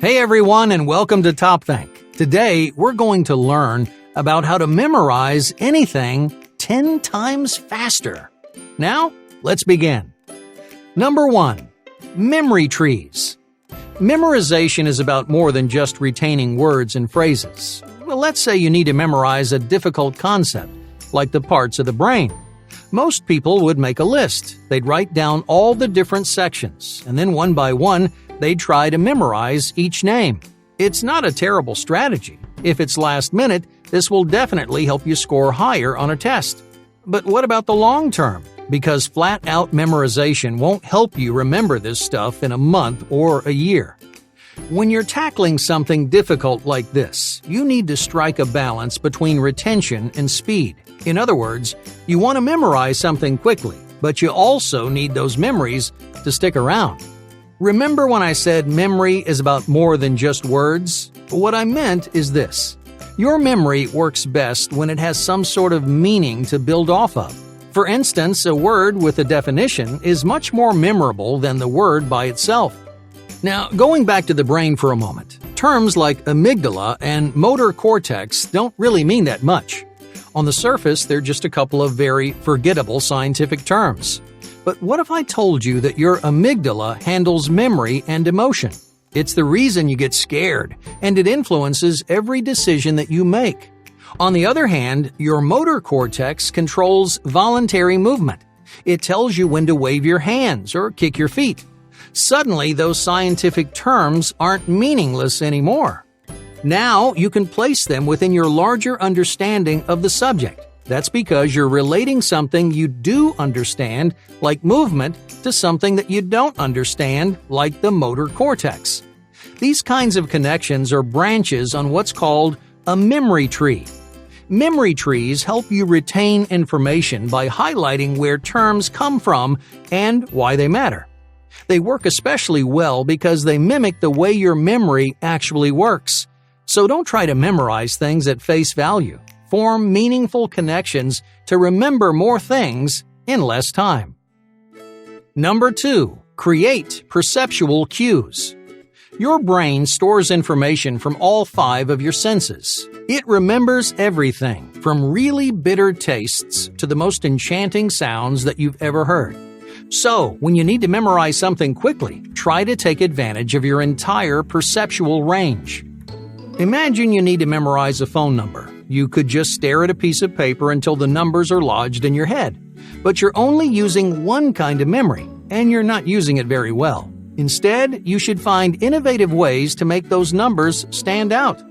Hey everyone, and welcome to TopThink. Today, we're going to learn about how to memorize anything 10 times faster. Now, let's begin. Number 1. Memory trees. Memorization is about more than just retaining words and phrases. Well, let's say you need to memorize a difficult concept, like the parts of the brain. Most people would make a list. They'd write down all the different sections, and then one by one, they'd try to memorize each name. It's not a terrible strategy. If it's last minute, this will definitely help you score higher on a test. But what about the long term? Because flat-out memorization won't help you remember this stuff in a month or a year. When you're tackling something difficult like this, you need to strike a balance between retention and speed. In other words, you want to memorize something quickly, but you also need those memories to stick around. Remember when I said memory is about more than just words? What I meant is this. Your memory works best when it has some sort of meaning to build off of. For instance, a word with a definition is much more memorable than the word by itself. Now, going back to the brain for a moment, terms like amygdala and motor cortex don't really mean that much. On the surface, they're just a couple of very forgettable scientific terms. But what if I told you that your amygdala handles memory and emotion? It's the reason you get scared, and it influences every decision that you make. On the other hand, your motor cortex controls voluntary movement. It tells you when to wave your hands or kick your feet. Suddenly, those scientific terms aren't meaningless anymore. Now, you can place them within your larger understanding of the subject. That's because you're relating something you do understand, like movement, to something that you don't understand, like the motor cortex. These kinds of connections are branches on what's called a memory tree. Memory trees help you retain information by highlighting where terms come from and why they matter. They work especially well because they mimic the way your memory actually works. So don't try to memorize things at face value. Form meaningful connections to remember more things in less time. Number 2. Create perceptual cues. Your brain stores information from all 5 of your senses. It remembers everything, from really bitter tastes to the most enchanting sounds that you've ever heard. So, when you need to memorize something quickly, try to take advantage of your entire perceptual range. Imagine you need to memorize a phone number. You could just stare at a piece of paper until the numbers are lodged in your head. But you're only using one kind of memory, and you're not using it very well. Instead, you should find innovative ways to make those numbers stand out.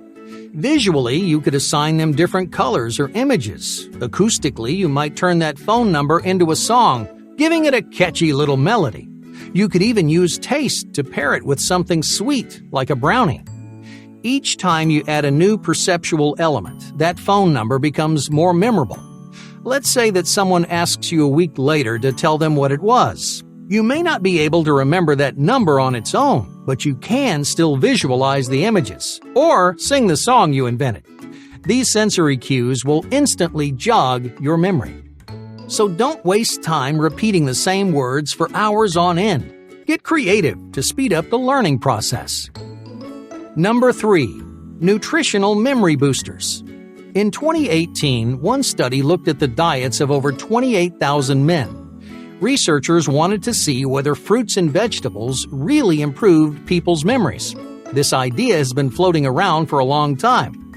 Visually, you could assign them different colors or images. Acoustically, you might turn that phone number into a song, giving it a catchy little melody. You could even use taste to pair it with something sweet, like a brownie. Each time you add a new perceptual element, that phone number becomes more memorable. Let's say that someone asks you a week later to tell them what it was. You may not be able to remember that number on its own, but you can still visualize the images or sing the song you invented. These sensory cues will instantly jog your memory. So don't waste time repeating the same words for hours on end. Get creative to speed up the learning process. Number 3. Nutritional memory boosters. In 2018, one study looked at the diets of over 28,000 men. Researchers wanted to see whether fruits and vegetables really improved people's memories. This idea has been floating around for a long time.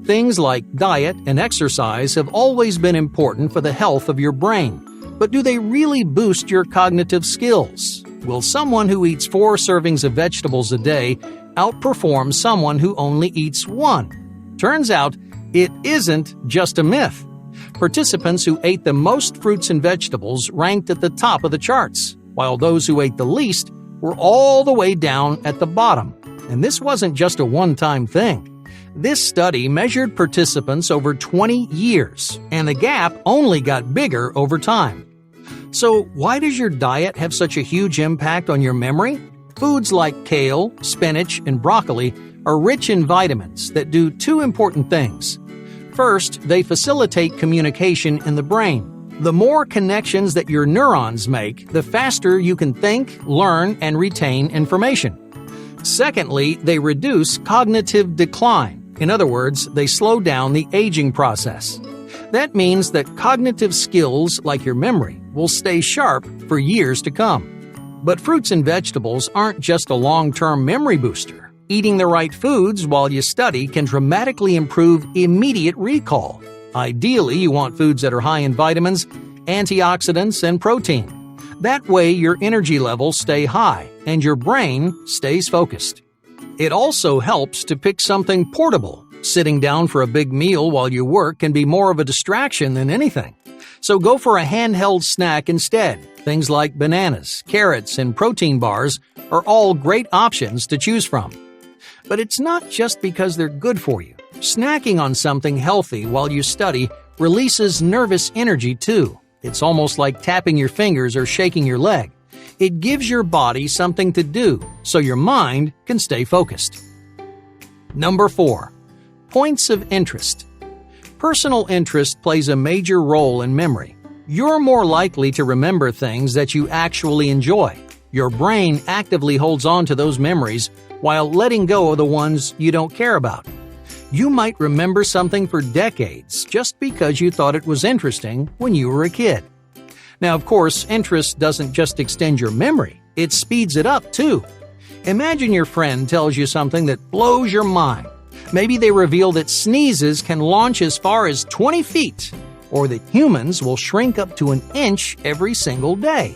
Things like diet and exercise have always been important for the health of your brain. But do they really boost your cognitive skills? Will someone who eats 4 servings of vegetables a day outperform someone who only eats 1? Turns out, it isn't just a myth. Participants who ate the most fruits and vegetables ranked at the top of the charts, while those who ate the least were all the way down at the bottom. And this wasn't just a one-time thing. This study measured participants over 20 years, and the gap only got bigger over time. So, why does your diet have such a huge impact on your memory? Foods like kale, spinach, and broccoli are rich in vitamins that do 2 important things. First, they facilitate communication in the brain. The more connections that your neurons make, the faster you can think, learn, and retain information. Secondly, they reduce cognitive decline. In other words, they slow down the aging process. That means that cognitive skills like your memory will stay sharp for years to come. But fruits and vegetables aren't just a long-term memory booster. Eating the right foods while you study can dramatically improve immediate recall. Ideally, you want foods that are high in vitamins, antioxidants, and protein. That way, your energy levels stay high and your brain stays focused. It also helps to pick something portable. Sitting down for a big meal while you work can be more of a distraction than anything. So go for a handheld snack instead. Things like bananas, carrots, and protein bars are all great options to choose from. But it's not just because they're good for you. Snacking on something healthy while you study releases nervous energy too. It's almost like tapping your fingers or shaking your leg. It gives your body something to do so your mind can stay focused. Number 4. Points of interest. Personal interest plays a major role in memory. You're more likely to remember things that you actually enjoy. Your brain actively holds on to those memories while letting go of the ones you don't care about. You might remember something for decades just because you thought it was interesting when you were a kid. Now, of course, interest doesn't just extend your memory, it speeds it up too. Imagine your friend tells you something that blows your mind. Maybe they reveal that sneezes can launch as far as 20 feet, or that humans will shrink up to an inch every single day.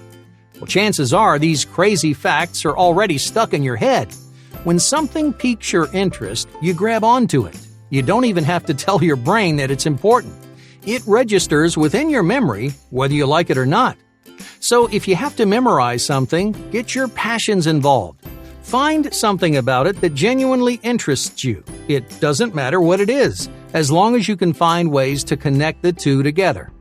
Well, chances are these crazy facts are already stuck in your head. When something piques your interest, you grab onto it. You don't even have to tell your brain that it's important. It registers within your memory, whether you like it or not. So if you have to memorize something, get your passions involved. Find something about it that genuinely interests you. It doesn't matter what it is, as long as you can find ways to connect the two together.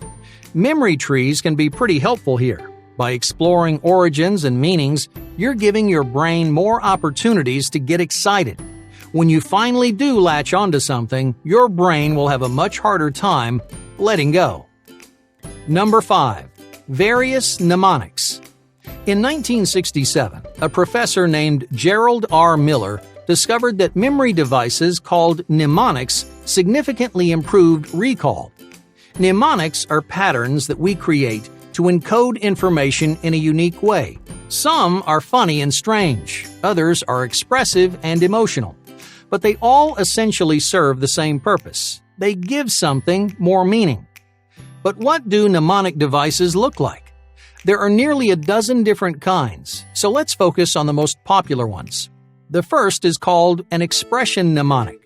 Memory trees can be pretty helpful here. By exploring origins and meanings, you're giving your brain more opportunities to get excited. When you finally do latch onto something, your brain will have a much harder time letting go. Number 5. Various mnemonics. In 1967, a professor named Gerald R. Miller discovered that memory devices called mnemonics significantly improved recall. Mnemonics are patterns that we create to encode information in a unique way. Some are funny and strange, others are expressive and emotional, but they all essentially serve the same purpose. They give something more meaning. But what do mnemonic devices look like? There are nearly a dozen different kinds, so let's focus on the most popular ones. The first is called an expression mnemonic.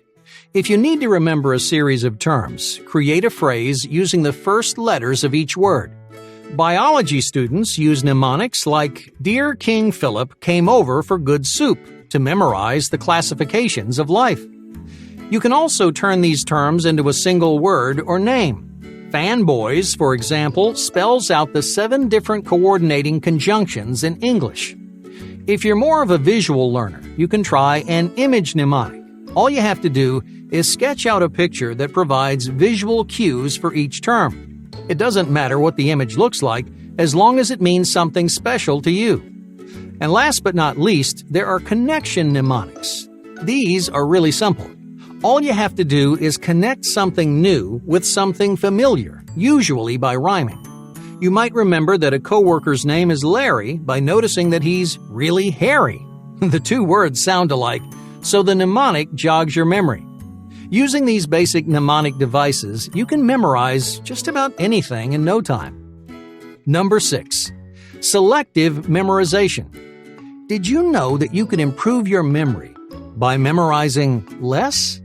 If you need to remember a series of terms, create a phrase using the first letters of each word. Biology students use mnemonics like "Dear King Philip came over for good soup" to memorize the classifications of life. You can also turn these terms into a single word or name. Fanboys, for example, spells out the 7 different coordinating conjunctions in English. If you're more of a visual learner, you can try an image mnemonic. All you have to do is sketch out a picture that provides visual cues for each term. It doesn't matter what the image looks like, as long as it means something special to you. And last but not least, there are connection mnemonics. These are really simple. All you have to do is connect something new with something familiar, usually by rhyming. You might remember that a coworker's name is Larry by noticing that he's really hairy. The 2 words sound alike, so the mnemonic jogs your memory. Using these basic mnemonic devices, you can memorize just about anything in no time. Number 6. Selective memorization. Did you know that you can improve your memory by memorizing less?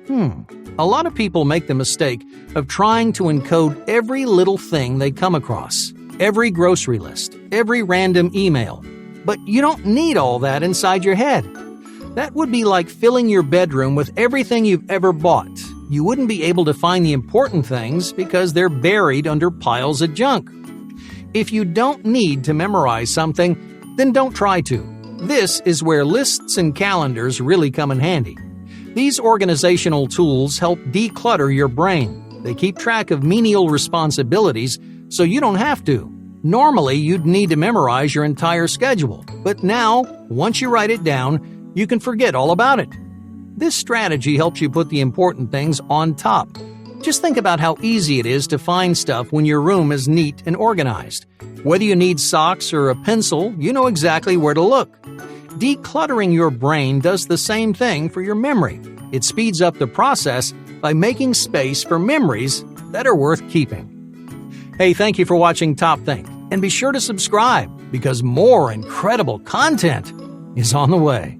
A lot of people make the mistake of trying to encode every little thing they come across, every grocery list, every random email. But you don't need all that inside your head. That would be like filling your bedroom with everything you've ever bought. You wouldn't be able to find the important things because they're buried under piles of junk. If you don't need to memorize something, then don't try to. This is where lists and calendars really come in handy. These organizational tools help declutter your brain. They keep track of menial responsibilities so you don't have to. Normally, you'd need to memorize your entire schedule, but now, once you write it down, you can forget all about it. This strategy helps you put the important things on top. Just think about how easy it is to find stuff when your room is neat and organized. Whether you need socks or a pencil, you know exactly where to look. Decluttering your brain does the same thing for your memory. It speeds up the process by making space for memories that are worth keeping. Hey, thank you for watching Top Think, and be sure to subscribe because more incredible content is on the way.